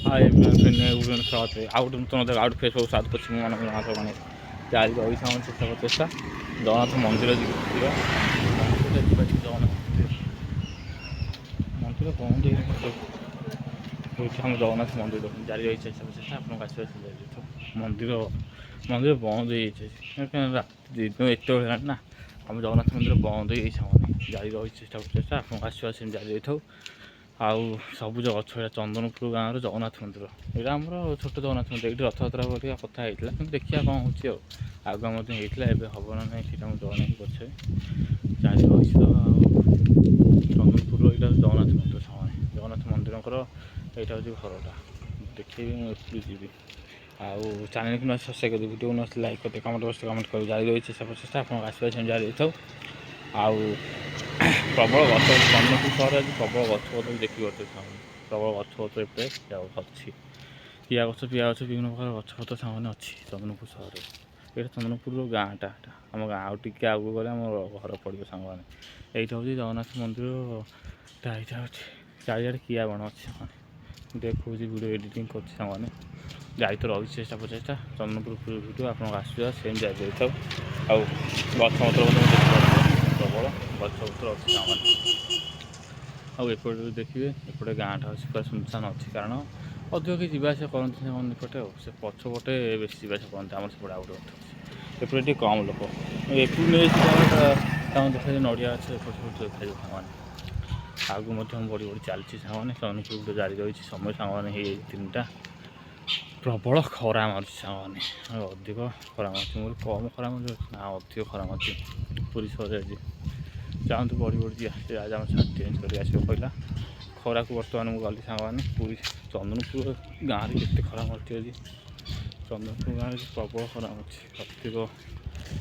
hi everyone स्वागत है out नूतन out Facebook स्वागत कर मैंने जारी रही चेष्टा प्रचेषा जगन्नाथ मंदिर मंदिर जगन्नाथ मंदिर बंद आम जगन्नाथ मंदिर जारी रही चेष्टा प्रचेषा आपको आसपा मंदिर मंदिर बंद रात दिन एत ना आम जगन्नाथ मंदिर बंद जारी रही चेष्टा प्रचेषा आपको आसपा जारी रही था आउ सबुज गछ यहाँ चंदनपुर गाँव जगन्नाथ मंदिर यहाँ आमर छोट जगन्नाथ मंदिर ये रथयात्रा करा कथा होता है देखिए कौन हो आगे होता है हम ना ना सीटा मुझे जन पछे जारी रही तो चंदनपुर यहाँ जगन्नाथ मंदिर सामने जगन्नाथ मंदिर यहाँ हूँ घरटा देखिए मुझे जी आउ चैनल को सब्सक्राइब कर वीडियो न लाइक करते कमेंट बस कमेंट कर जारी रही चेष्टा प्रचेषा आप आसपा जारी रही था आउ प्रबल गच चंदनपुर सहर आज प्रबल गच देखी पारे प्रबल गच अच्छी पिया गच विभिन्न प्रकार गच सामने अच्छी चंदनपुर सहर ये चंदनपुर गाँटा आम गाँ आउ टे आगे गले आम घर पड़ो सांग मैंने यहाँ हूँ जगन्नाथ मंदिर यहाँ चारिड़े किया बण अच्छे देखो वीडियो एडिटिंग कर जारी तो रही चेष्टा प्रचेषा चंदनपुर वीडियो आप आसपा सेम जारी रही था आउ गच प्रबल गचपतर अच्छी आउपटे देखिए एपटे गाँटा अच्छी पूरा सुनसान अच्छी कारण अधिक कि जावास करते एपटे से पछपटे बेस जावास करते आम सेपटे आउट अच्छे एपटे कम लोक एपटू नहीं देखा नड़िया अच्छे एपट सब देखा मैंने आगू बड़ी बड़ी चलती सामने चंदनपुर जारी रही समय सामने हो 3टा प्रबल खरा मार्च सामने अधिक खरा मार्च कम खरा मार्च ना अधिक खरा मार्च पूरी सहर आज चाहतु बढ़ी बढ़ी आज आम सार्ट चेंज कर कहला खरा को बर्तमान मुझे गली सांग पूरी चंदनपुर गाँव में केते खरा मार्च आज चंदनपुर गाँव में प्रबल खरा मार्च अधिक